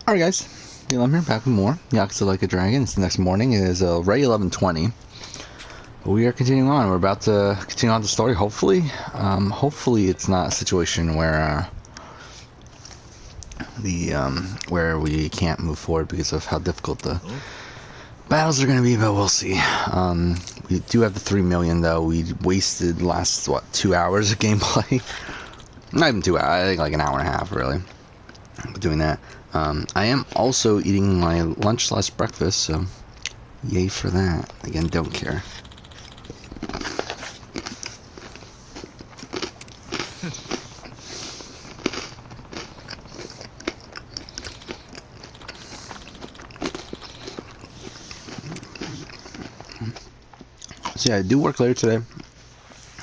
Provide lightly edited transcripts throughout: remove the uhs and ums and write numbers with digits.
Alright guys, I'm here back with more Yakuza Like a Dragon. It's the next morning. It is already 11:20. We are continuing on. We're about to continue on the story, hopefully. Hopefully it's not a situation where where we can't move forward because of how difficult the battles are going to be, but we'll see. We do have the 3 million though. We wasted the last, 2 hours of gameplay? Not even 2 hours, I think like an hour and a half really, doing that. I am also eating my lunch / breakfast, so yay for that. Again, don't care. So yeah, I do work later today.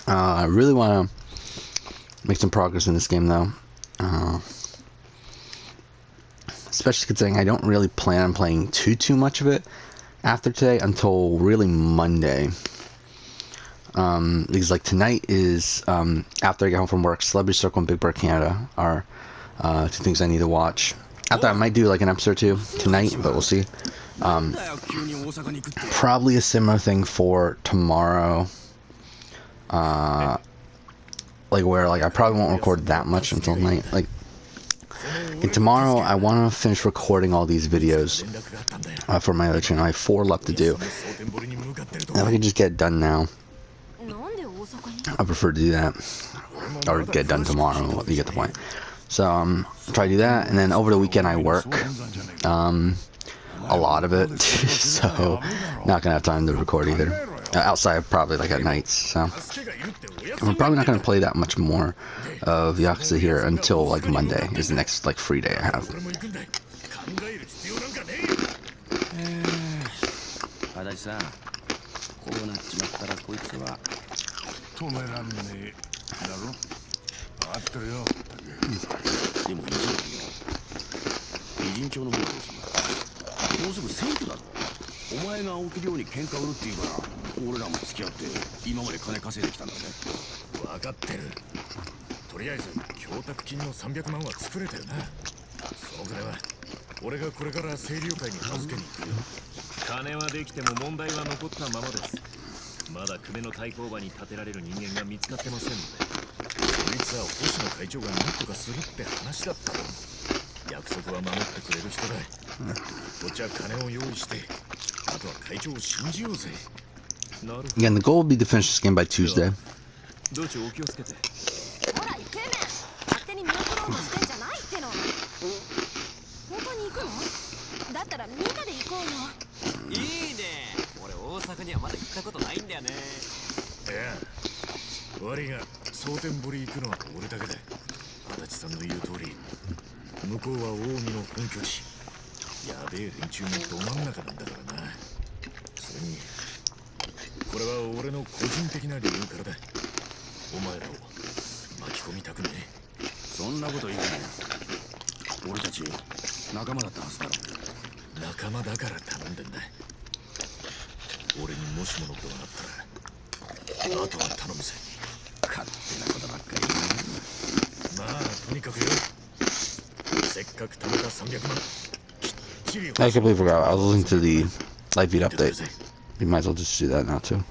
I really want to make some progress in this game though. Especially considering I don't really plan on playing too much of it after today until really Monday. Because like tonight is after I get home from work, Celebrity Circle and Big Bird Canada are 2 things I need to watch. After I might do like an episode or 2 tonight, but we'll see. Probably a similar thing for tomorrow. Like where like I probably won't record that much until night. Like, and tomorrow I want to finish recording all these videos for my other channel. I have 4 left to do. And if I can just get it done now, I prefer to do that, or get it done tomorrow. You get the point. So try to do that, and then over the weekend I work a lot of it, so not gonna have time to record either. Outside probably like at nights. So I'm probably not gonna play that much more of Yakuza here until like Monday is the next like free day I have. Again, the goal will be to finish this game by Tuesday. I completely forgot. I was listening to the live feed update. You might as well just do that now too.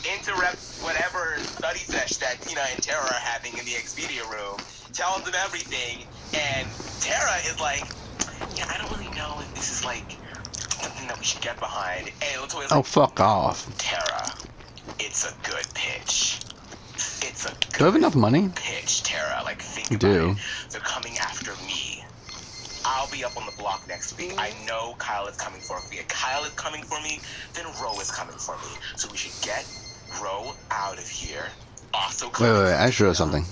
Interrupt whatever study session that Tina and Tara are having in the Expedia room. Tell them everything, and Tara is like, "Yeah, I don't really know if this is like something that we should get behind." Hey, Latoya's like, fuck off. Tara, it's a good pitch. It's a good Do I have enough money? pitch, Tara. Like, think You about do. it. They're coming after me. I'll be up on the block next week. I know Kyle is coming for me. If Kyle is coming for me, then Ro is coming for me. So we should get Ro out of here. Also, Wait, I should have something.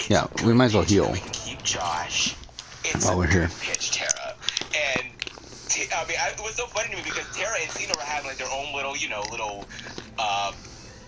Yeah, we might as well heal we can keep Josh. It's while we're a here. good pitch, Tara. And I mean, it was so funny to me because Tara and Tina were having like their own little,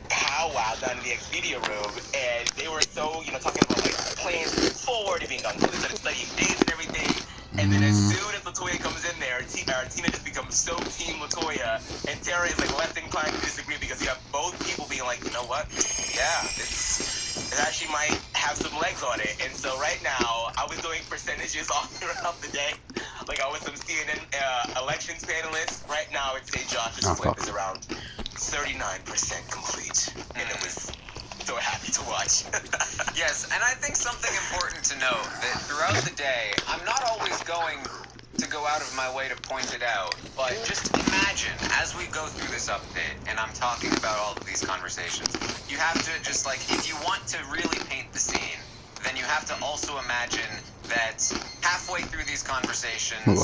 powwow down in the Expedia room, and they were so, talking about like plans forward and being on studying days and everything. And then as soon as Latoya comes in there, Tina just becomes so Team Latoya, and Tara is like less inclined to disagree because you have both people being like, you know what? Yeah, it actually might have some legs on it. And so right now, I was doing percentages all throughout the day. Like I was some CNN elections panelist. Right now, I'd say Josh's clip is around 39% complete, and it was so happy to watch. Yes, and I think something important to note that throughout the day, I'm not always going to go out of my way to point it out, but just imagine as we go through this update and I'm talking about all of these conversations, you have to just like, if you want to really paint the scene, then you have to also imagine that halfway through these conversations,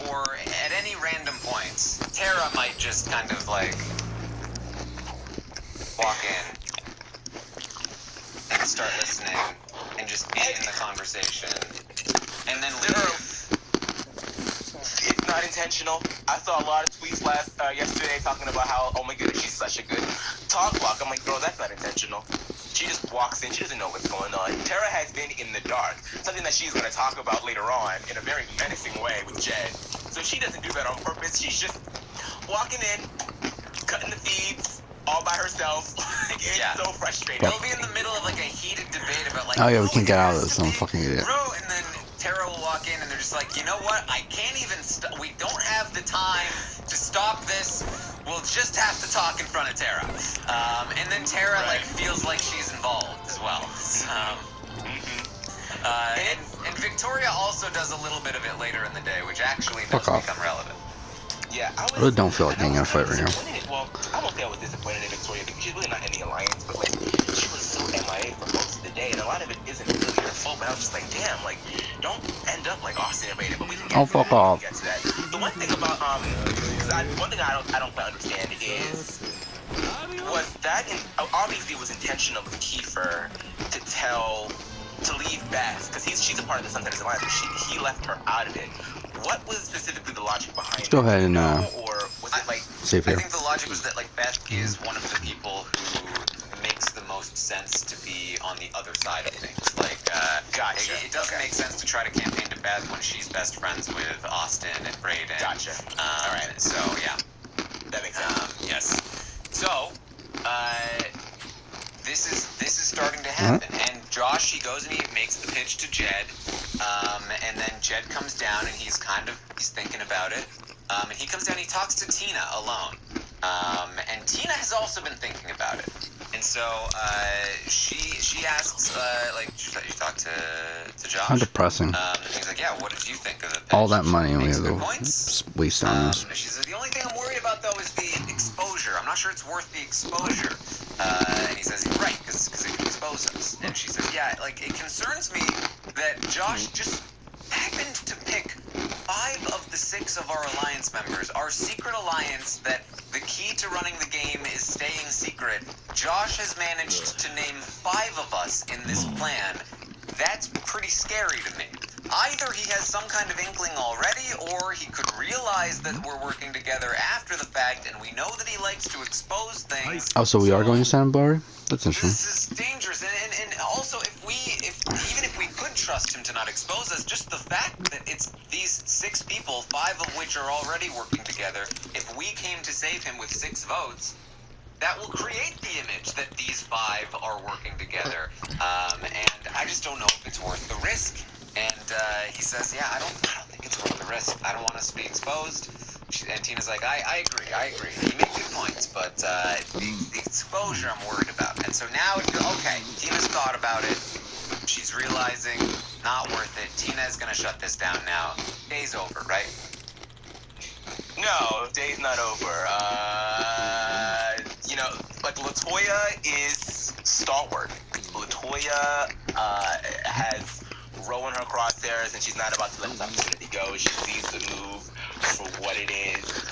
or at any random points, Tara might just kind of like walk in and start listening and just be in the conversation and then leave. It's not intentional. I saw a lot of tweets yesterday talking about how, oh my goodness, she's such a good talk block. I'm like, bro, that's not intentional. She just walks in. She doesn't know what's going on. Tara has been in the dark, something that she's going to talk about later on in a very menacing way with Jed. So she doesn't do that on purpose. She's just walking in, cutting the feeds, all by herself. It's so frustrating. They'll be in the middle of like a heated debate about like, oh yeah, we can get out of this. I'm fucking idiot. And then Tara will walk in and they're just like, you know what? I can't even. We don't have the time to stop this. We'll just have to talk in front of Tara. And then Tara like feels like she's involved as well. And Victoria also does a little bit of it later in the day, which actually does become relevant. Yeah, I really don't feel like hanging a fight right now. Well, I won't say I was disappointed in Victoria because she's really not in the alliance, but like she was so MIA for most of the day, and a lot of it isn't really her fault. But I was just like, damn, like don't end up like Austin and Raiden. But we can get fuck off. Get to that. The one thing about one thing I don't quite understand is was that obviously it was intentional of Kiefer to leave Beth because she's a part of the Sunset Alliance, but he left her out of it. What was specifically the logic behind it? Go ahead and or was it like? Save here. I think the logic was that like Beth is one of the people who makes the most sense to be on the other side of things. Like, gotcha. It doesn't make sense to try to campaign to Beth when she's best friends with Austin and Braden. Gotcha. All right. So yeah, that makes sense. Yes. So, this is starting to happen, and Josh, he goes and he makes the pitch to Jed, and then Jed comes down and he's thinking about it, and he comes down and he talks to Tina alone, and Tina has also been thinking about it, and so she asks you talk to Josh. How depressing. And he's like, yeah, what did you think of the pitch? All that money we have to points. waste on this. She says the only thing I'm worried about though is the exposure. I'm not sure it's worth the exposure. And he says, you're right, because it can expose us. And she says, yeah, like, it concerns me that Josh just happened to pick 5 of the 6 of our alliance members, our secret alliance that the key to running the game is staying secret. Josh has managed to name 5 of us in this plan. That's pretty scary to me. Either he has some kind of inkling already, or he could realize that we're working together after the fact, and we know that he likes to expose things. Oh, so we are going to Santa Barbara? That's interesting. This is dangerous, and also even if we could trust him to not expose us, just the fact that it's these 6 people, 5 of which are already working together, if we came to save him with 6 votes, that will create the image that these 5 are working together, and I just don't know if it's worth the risk. And he says, yeah, I don't think it's worth the risk. I don't want us to be exposed. And Tina's like, I agree. You make good points, but the exposure I'm worried about. And so now it's okay. Tina's thought about it. She's realizing not worth it. Tina is going to shut this down now. Day's over, right? No, day's not over. Like LaToya is stalwart. LaToya has Ro in her crosshairs, and she's not about to let this opportunity go. She sees the move for what it is,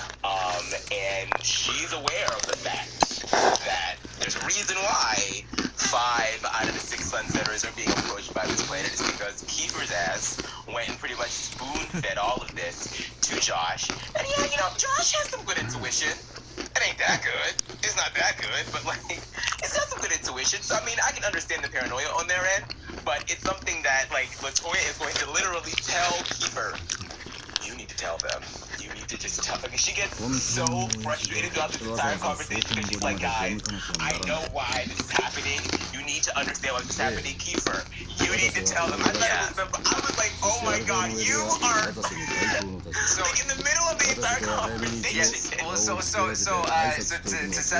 and she's aware of the fact that there's a reason why 5 out of the 6 Sunsetters are being approached by this planet. It's because Kiefer's ass went and pretty much spoon-fed all of this to Josh. And yeah, Josh has some good intuition. It ain't that good. It's not that good, but like, it's got some good intuition. So I mean, I can understand the paranoia on their end, but it's something that like LaToya is going to literally tell Kiefer, you need to tell them. You need to just tell them. And she gets so frustrated throughout this entire conversation because she's like, guys, I know why this is happening. You need to understand why this is happening, Kiefer. You need to tell them. I was like, oh my god, you are So like in the middle of the entire conversation. yes, well, to set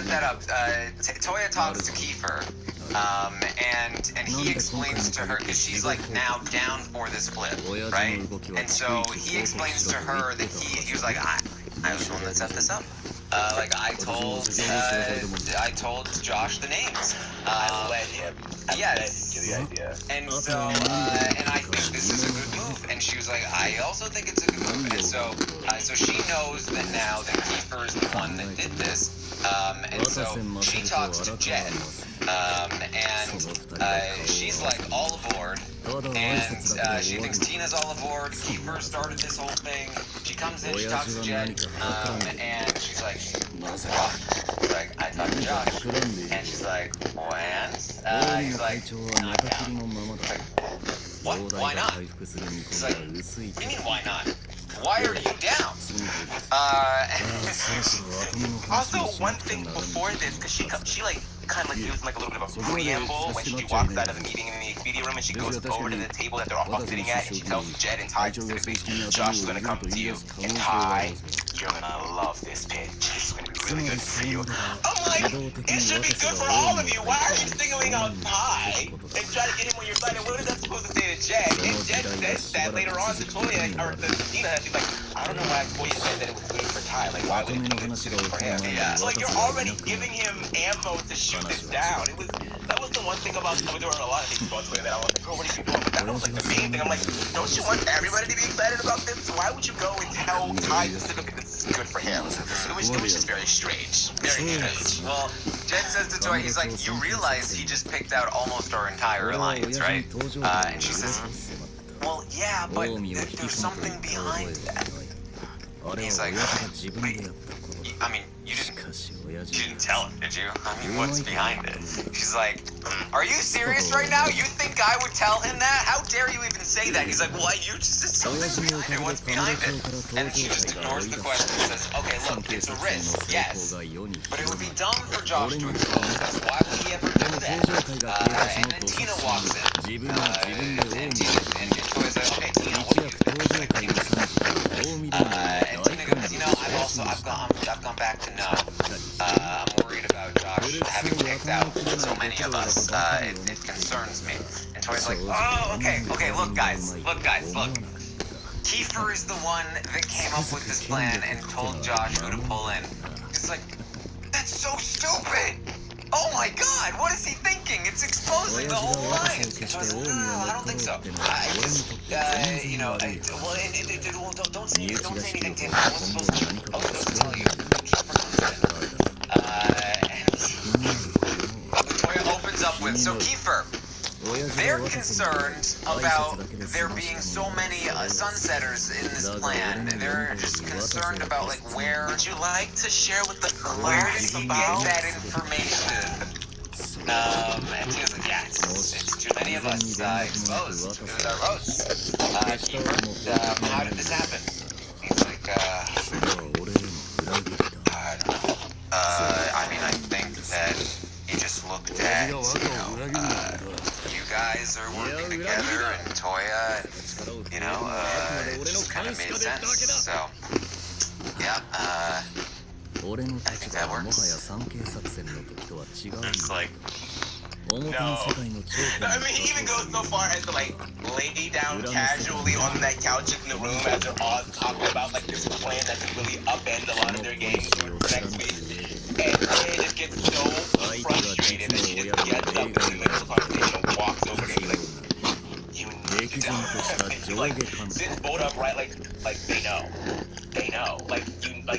that up, Toya talks to Kiefer, and he explains to her because she's like now down for this flip, right? And so he explains to her that he was like, I was the one that set this up. Like I told Josh the names. I led him. Yes. To the idea. And so, and I think this is a good move. And she was like, I also think it's a good move. And so, so she knows that now that Kiefer is the one that did this. And so she talks to Jed. And she's like all aboard. And she thinks Tina's all aboard. Kiefer started this whole thing. She comes in, she talks to Jed. And she's like, I talked to Josh. And she's like, when? He's like, not down. Like, what? Why not? He's like, what do you mean, why not? Why are you down? Also, one thing before this, because she like kind of like gives like a little bit of a preamble when she walks out of the meeting in the media room and she goes over to the table that they're all sitting at and she tells Jed and Ty specifically, Josh is gonna come to you and Ty, you're gonna love this pitch. It's gonna be really good for you. I'm like, it should be good for all of you. Why are you singling out Ty and trying to get him on your side? And what is that supposed to say to Jed? And Jed says that later on to Toya or to Tina. She's like, I don't know why Toya said that it was good for Ty. Like, why would it be good for him? Yeah. So like, you're already giving him ammo to shoot this down. That was the one thing about. I mean, there were a lot of things about Toya that I was like, oh, what are you doing? But that was like the main thing. I'm like, don't you want everybody to be excited about this? So why would you go and tell Ty specifically this is good for him? It was just very strange. Very strange. Well, Jed says to Toya, he's like, you realize he just picked out almost our entire alliance, right? And she says, well, yeah, but there's something behind that. And he's like, I mean, you didn't tell him, did you? I mean, what's behind it? She's like, are you serious right now? You think I would tell him that? How dare you even say that? He's like, well, you just said something behind it. What's behind it? And she just ignores the question and says, okay, look, it's a risk, yes. But it would be dumb for Josh to expose us. Why would he ever do that? And then Tina walks in. And Toya's like, okay, Tina, what do you think? And Tina goes, I've gone back to no. I'm worried about Josh having picked out so many of us. It concerns me. And Toya's like, oh, okay, look guys. Kiefer is the one that came up with this plan and told Josh who to pull in. It's like, that's so stupid! Oh my god, what is he thinking? It's exposing the whole alliance. And Toya's like, no, I don't think so. I just, don't say anything, Tim. I wasn't supposed to tell you. Kiefer comes in. And Toya opens up with, so Kiefer, they're concerned about there being so many sunsetters in this plan. They're just concerned about like where. Would you like to share with the class where did he get that information? And Tina's like, yeah, it's too many of us exposed. It was our votes. Kiefer, how did this happen? He's like, I don't know. I mean, I think that he just looked at, you guys are working together and Toya, and, it just kind of made sense. So, yeah, I think that works. It's like, no. I mean, he even goes so far as to like lay down casually on that couch in the room as they're all talking about like this plan that could really upend a lot of their games for next week. And Toya just gets so frustrated that she just gets up in the middle of the conversation and walks over to me like, you need to like sits bolt upright like they know. Like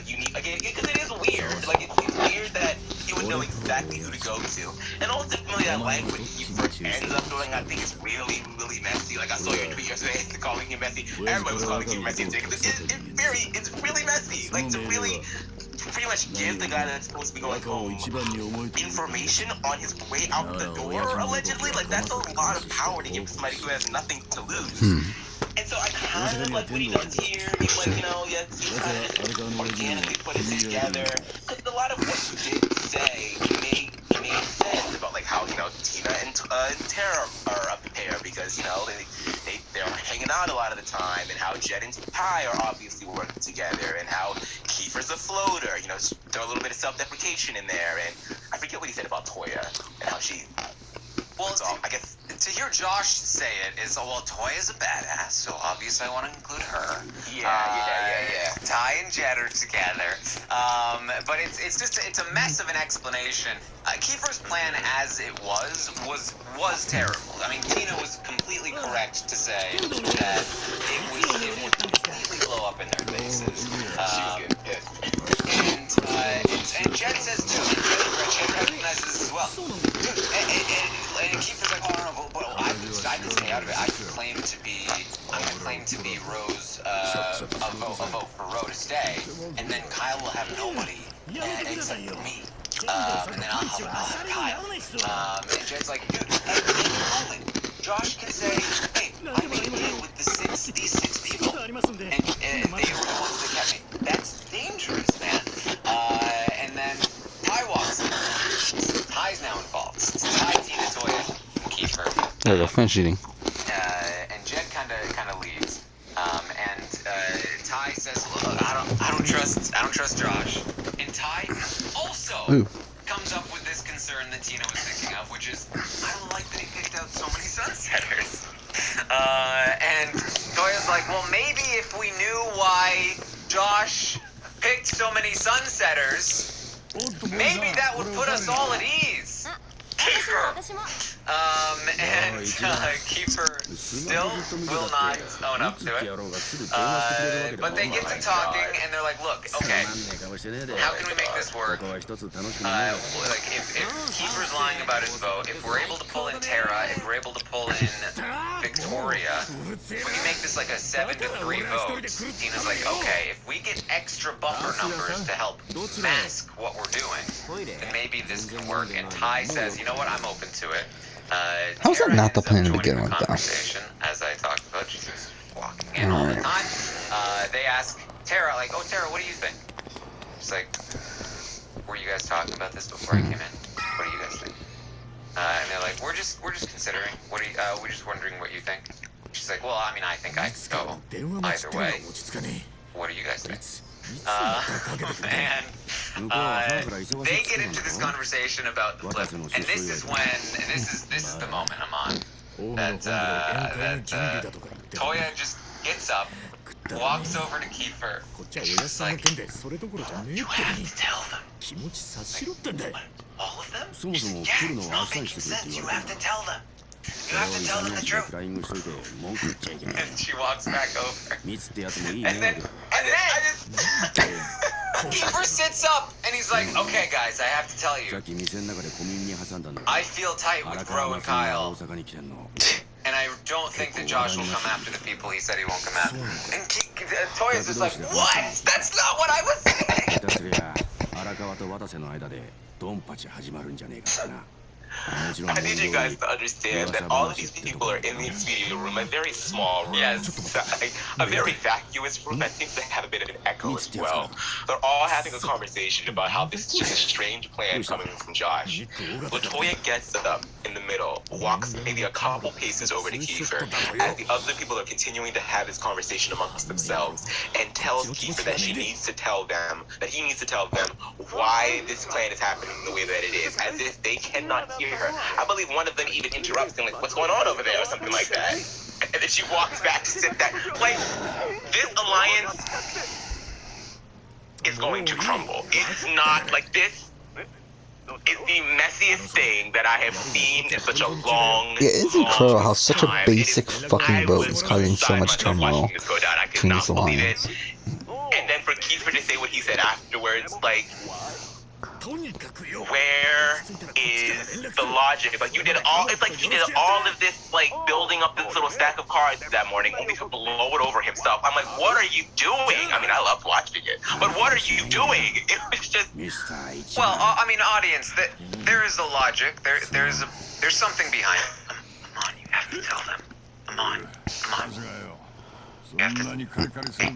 you need because it is weird. Like it's weird that he would know exactly who to go to. And ultimately that language he ends up doing I think is really, really messy. Like I saw your tweet yesterday calling him messy. Everybody was calling him messy today. It's really messy. Like to really pretty much give the guy that's supposed to be going home information on his way out the door, allegedly. Like, that's a lot of power to give somebody who has nothing to lose. And so I kind of like what he does here. He's like, yes, he kind of just organically put it together. Because a lot of what he did say made sense about, like, how, Tina and Tara are up pair because, you know, they're hanging out a lot of the time, and how Jed and Ty are obviously working together, and how Kiefer's a floater. You know, throw a little bit of self-deprecation in there, and I forget what he said about Toya and how she. Well, I guess to hear Josh say it is, oh, well, Toya's a badass, so obviously I want to include her. Yeah. Ty and Jed are together. But it's a mess of an explanation. Kiefer's plan as it was terrible. I mean, Tina was completely correct to say that it would completely blow up in their faces. And Jed says too. Jed recognizes this as well. Dude, and Kiefer's like, oh no, but I could stay out of it. I'm gonna claim to be Rose, a vote for Ro to stay, and then Kyle will have nobody except for me. And then I'll have Kyle. And Jed's like, dude, at any moment, Josh can say, hey, I made a deal with these six people, and they were the ones that kept me. That's dangerous, man. And then Ty walks in. Ty's now involved. It's Ty, Tina, Toya, and Kiefer. There we go, finish eating. And Jed kind of leaves. And Ty says, look, I don't trust Josh. And Ty also comes up with this concern that Tina was thinking of, which is, I don't like that he picked out so many sunsetters. And Toya's like, well, maybe if we knew why Josh picked so many sunsetters, maybe that would put us all at ease. Kiefer. And Kiefer still will not own up to it. But they get to talking, and they're like, look, okay, how can we make this work? Like, if Kiefer's lying about his vote, if we're able to pull in Tara, if we're able to pull in Victoria, we can make this like a 7-3 vote. Tina's like, okay, if we get extra bumper numbers to help mask what we're doing, then maybe this can work. And Ty says, you know what, I'm open to it. How's that not the plan to begin begin with, though? As I talked about, she's just walking in all the time. They ask Tara, like, oh, Tara, what do you think? She's like, were you guys talking about this before I came in? What do you guys think? And they're like, we're just considering. We're just wondering what you think. She's like, well, I mean, I think I could go either way. What do you guys think? And they get into this conversation about the clip, and this is the moment I'm on. That Toya just gets up, walks over to Kiefer, and she's like, you have to tell them. Like, all of them? Yeah, it's not making sense. You have to tell them. You have to tell them the truth. And she walks back over. And then Kiefer sits up and he's like, okay guys, I have to tell you, I feel tight with Ro and Kyle, and I don't think that Josh will come after the people he said he won't come after. And Toya's just like, what? That's not what I was saying. I need you guys to understand that all of these people are in the video room, a very small room. Yes. A very vacuous room. I think they have a bit of an echo as well. They're all having a conversation about how this is just a strange plan coming from Josh. Latoya gets up in the middle, walks maybe a couple paces over to Kiefer, as the other people are continuing to have this conversation amongst themselves, and tells Kiefer that he needs to tell them why this plan is happening the way that it is, as if they cannot hear her. I believe one of them even interrupts them, like, what's going on over there, or something like that. And then she walks back to sit back. Like, this alliance is going to crumble. It's not, like, this is the messiest thing that I have seen in such a long, It's incredible how such a basic fucking vote is causing so much turmoil between this alliance. And then for Kiefer to say what he said afterwards, like, where is the logic? Like, you did all, it's like he did all of this, like, building up this little stack of cards that morning only to blow it over himself. I'm like, what are you doing? I mean, I loved watching it, but what are you doing? It was just... Well, I mean, audience, there is a logic. There's something behind it. Come on, you have to tell them. Come on. You have to...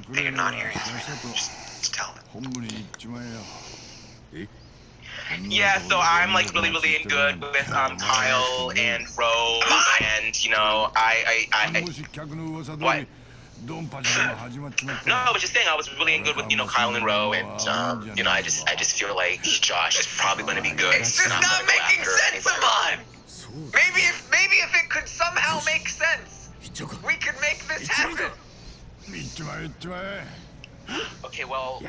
They're not hearing us right now. Just tell them. Yeah, so I'm like really in good with Kyle and Ro, and you know, what? No, I was just saying I was really in good with Kyle and Ro, and you know, I just feel like Josh is probably going to be good. It's just not making sense, Amon. Maybe if it could somehow make sense, we could make this happen. Okay, well,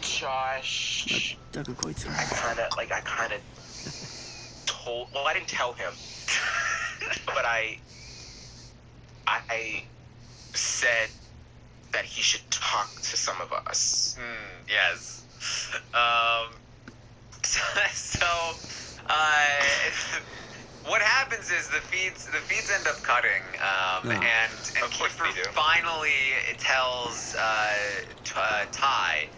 Josh, I kind of told. Well, I didn't tell him, but I said that he should talk to some of us. Yes. So, what happens is the feeds end up cutting, and Of course Kiefer they do. finally tells Ty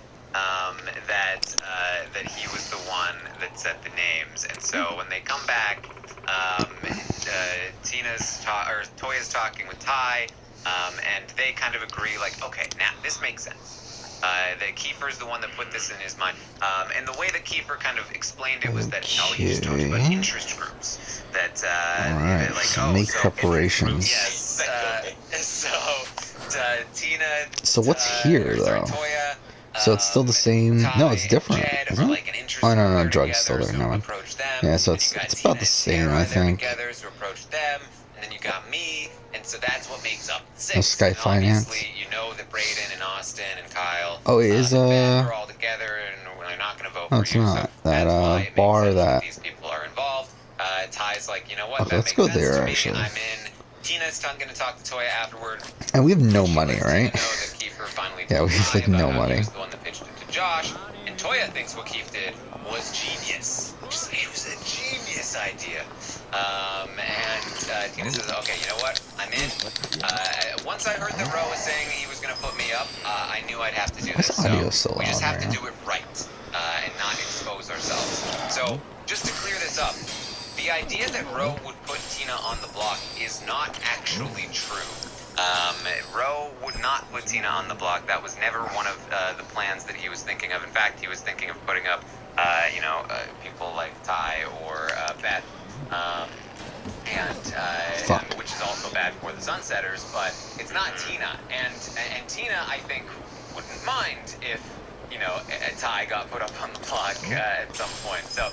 that he was the one that set the names, and so when they come back, Toya's talking with Ty, and they kind of agree, like, okay, now this makes sense. That Kiefer's the one that put this in his mind. And the way that Kiefer kind of explained it was that, he just talked about interest groups. That, Alright, like, so make preparations. Yes. Tina. So what's here, though? Toya, So it's still the same. No, it's different, Jed isn't it? like an interest Oh, no, group drugs still together, there. so No. approach them. Yeah, so And it's you got about Tina the and same, Tara I there think. together, so approach them, and then you got me, and so that's what makes up six. No Sky And Finance. obviously, you know that Braden and Austin and Kyle. Oh, it is, and Ben are all together, and we're not going to vote No, for it's you. not. So That, that's why it makes bar sense that- these people are involved. Ty's like, you know what? Okay, That let's makes go sense there, to me. actually. I'm in. Tina's going to talk to Toya afterward. And we have no She money, lets right? Tina know that Kiefer finally Yeah, told we have, Ty like, about no how money. He was the one that pitched it to Josh, and Toya thinks what Keith did was genius. It was a genius idea. And Tina says, okay, you know what? I'm in. Once I heard that Ro was saying he was going to put me up, I knew I'd have to do This this. audio's So so we just loud have to right do it right and not expose ourselves. So just to clear this up, the idea that Ro would put Tina on the block is not actually true. Ro would not put Tina on the block. That was never one of the plans that he was thinking of. In fact, he was thinking of putting up, people like Ty or Beth, which is also bad for the Sunsetters. But it's not Tina, and Tina, I think, wouldn't mind if Ty got put up on the block at some point. So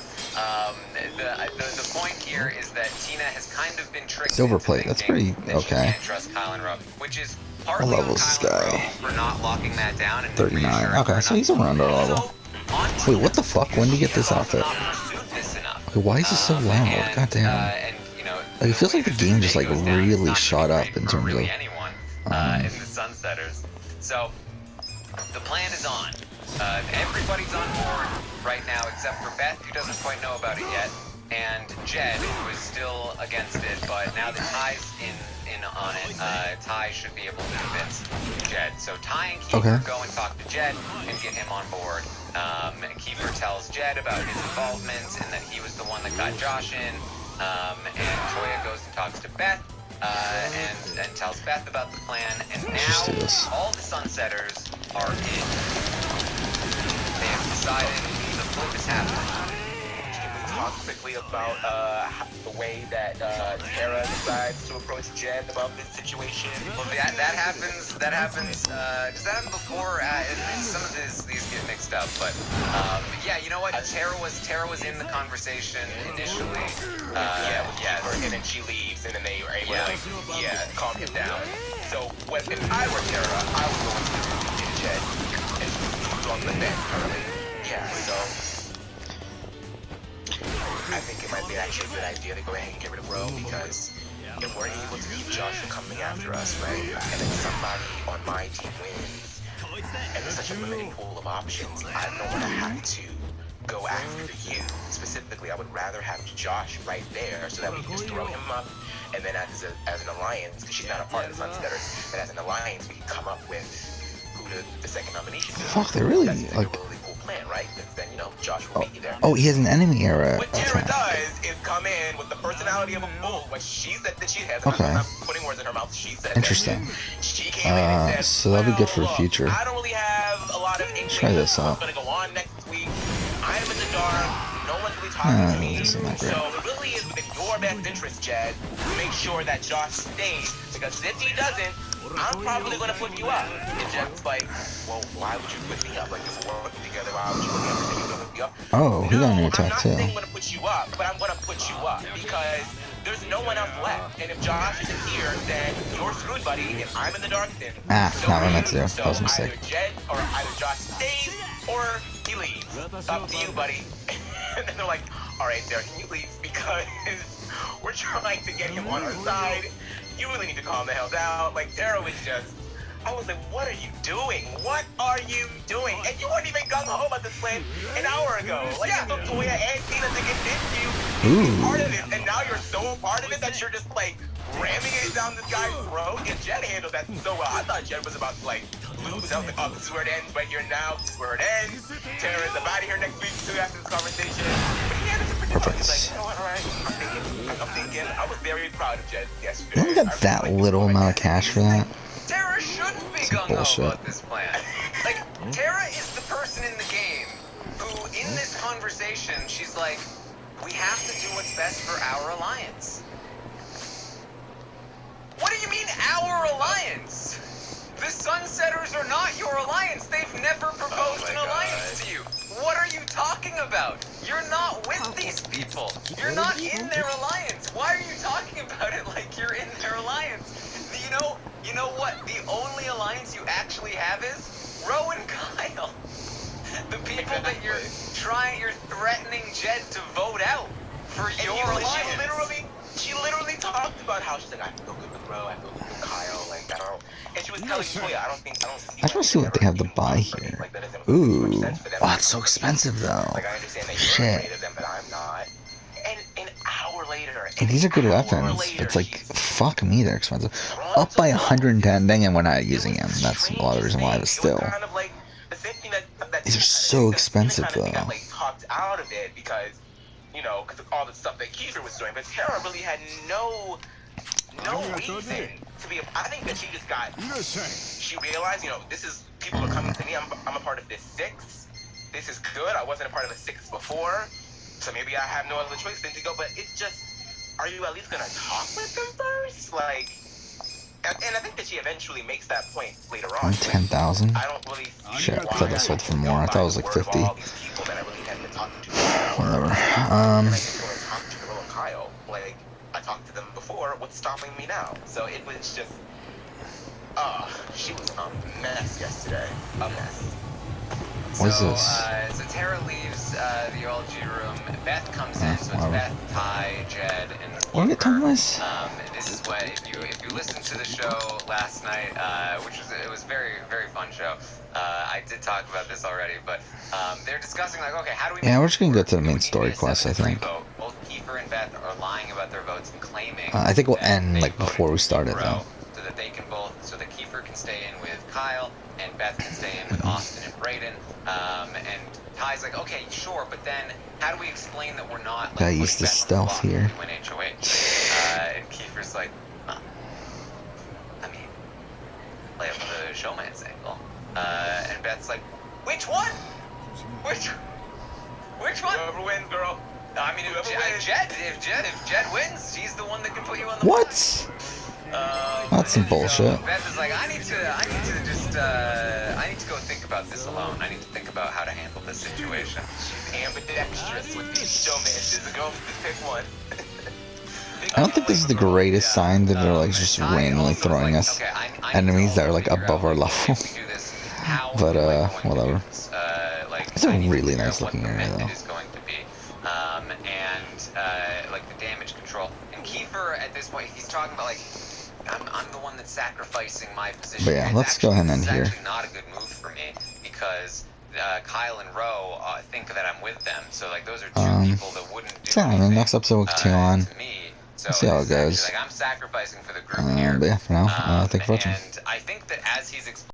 the point here is that Tina has kind of been tricked. Silverplate, that's pretty that she okay. can't trust Kyle and Ro, which is partly What on level is this Kyle and guy? Ro for not locking that down and 39. reassuring Okay, her so not he's to around our worry. level. Also, on Wait, Tina, what the fuck? When did you get this she has outfit? also not pursued this enough. Wait, why is it so loud? God damn. And, Like, it feels like the game just, like, goes down, really it's not shot gonna up be great in for terms really of, anyone in the Sunsetters. So the plan is on. Everybody's on board right now except for Beth, who doesn't quite know about it yet, and Jed, who is still against it. But now that Ty's in on it, Ty should be able to convince Jed. So Ty and Kiefer go and talk to Jed and get him on board. Kiefer tells Jed about his involvement and that he was the one that got Josh in. And Toya goes and talks to Beth and tells Beth about the plan. And now all the Sunsetters are in. They have decided the flip is happening. Can we talk quickly about the way that Tara decides to approach Jed about this situation? Well, that happens. Does that happen before? Some of these get mixed up, but yeah, you know what? Tara was in the conversation initially. And then she leaves, and then they are able to calm him down. So if I were Tara, I would go into Jed and she's on the fence currently. Yeah, so I think it might be actually a good idea to go ahead and get rid of Ro, because if we're able to keep Josh from coming after us, right, and then somebody on my team wins, and there's such a limited pool of options, I don't want to have to go after you. Specifically, I would rather have Josh right there so that we can just throw him up, and then as an alliance, because she's not a part of the Sunsetters, but as an alliance, we can come up with who the second nominee should be. Fuck, they really, That's like... a really cool plan, right? Because then, Josh will be there. Oh, he has an enemy era What Tara attack. does is come in with the personality of a bull. What she said that she has. Okay. I'm not putting words in her mouth. She said Interesting. That. She came in and said, So that'll be good for the look, future. I don't really have a lot of Try this out. what's going to go on next week. I am in the dark. actively talking to me. doesn't matter. So it really is within your best interest, Jed, to make sure that Josh stays. Because if he doesn't, I'm probably going to put you up. And Jed's like, well, why would you put me up? Like, if we're working together, why would you put me up? You're gonna put me up? Oh, he got an No, attack I'm not too. saying I'm going to put you up, but I'm going to put you up because there's no one else left. And if Josh isn't here, then you're screwed, buddy, and I'm in the dark then. Ah, So not what I are meant to you. do. So That was a mistake. either Jed or either Josh stays or he leaves. Up to you, buddy. And then they're like, all right, Derek, can you leave? Because we're trying to get him on our side. You really need to calm the hell down. Like, Tara was just... I was like, what are you doing? What are you doing? And you weren't even gung-ho about this plan an hour ago. Like, you took Toya and Tina to convince you to be part of it. And now you're so part of it that you're just, like, ramming it down this guy's throat. And Jed handled that so well. I thought Jed was about to, like, lose. I was like, oh, this is where it ends right here now. This is where it ends. Tara's about here next week, too, after this conversation. But he handled it pretty well. He's like, you know what, all right, I'm thinking. I was very proud of Jed yesterday. You only got that little amount of cash for that? Tara shouldn't be gung-ho about this plan. Like, Tara is the person in the game who, in this conversation, she's like, we have to do what's best for our alliance. What do you mean, our alliance? The Sunsetters are not your alliance. They've never proposed an alliance to you. What are you talking about? You're not with these people. You're not in their alliance. Why are you talking about it like you're in their alliance? You know what? The only alliance you actually have is Ro and Kyle. The people that you're threatening Jed to vote out for your alliance. She literally talked about how she's like, I feel good with Ro, I feel good with Kyle, like, I don't know. And she was telling Toya, I just want to see what they have to buy here. Ooh. Oh, it's so expensive though. Like, I understand that you're Shit. afraid of them, but I'm not. And an hour later... And these are good weapons. It's like, fuck me, they're expensive. Up by 110, dang it, we're not using them. That's a lot of the reason why, but still. These are so expensive though. I like talked out of it because, you know, because of all the stuff that Kiefer was doing, but Tara really had no reason to be. I think that she just got. She realized, you know, this is people are coming to me. I'm a part of this 6. This is good. I wasn't a part of the 6 before, so maybe I have no other choice than to go. But it's just, are you at least gonna talk with them first? Like, and I think that she eventually makes that point later on. 10,000. I don't really. Shit, I thought they sold for more. I thought it was like 50. Whatever. And I just want to talk to Ro and Kyle. Like, I talked to them before. What's stopping me now? So it was just, she was a mess yesterday. A mess. What is this? So Tara leaves the OLG room. Beth comes in, so it's Beth, Ty, Jed, and What are we talking about? This is what if you listened to the show last night, it was very very fun show. I did talk about this already, but they're discussing like, okay, how do we? Yeah, we're just gonna go to the main story quest, I think. Both Kiefer and Beth are lying about their votes and claiming. I think we'll end like before we started though. So that they can so that Kiefer can stay in with Kyle and Beth can stay in with Austin and Brayden. And Ty's like, okay, sure, but then how do we explain that we're not? Like, I used the stealth here. When HOH, and Kiefer's like, I mean, play up the showman's angle. And Beth's like, which one? Which one? Whoever wins, girl. I mean, if Jed wins, she's the one that can put you on the What? That's some bullshit. Beth is like, I need to go think about this alone. I need to think about how to handle this situation. She's ambidextrous with these showmans. Go pick one. I don't think this is the greatest sign that they're like just randomly throwing us enemies that are like above our level. But whatever. It's a really nice looking area though. Like the damage control. And Kiefer at this point, he's talking about like, I'm the one that's sacrificing my position. But yeah, let's go ahead and end here. It's actually not a good move for me because Kyle and Ro think that I'm with them. So like those are two people that wouldn't do anything. Next episode we'll continue on. To me. So Let's see how it goes. like I'm sacrificing for the group here. But yeah, for now, thanks for watching. And I think that as he's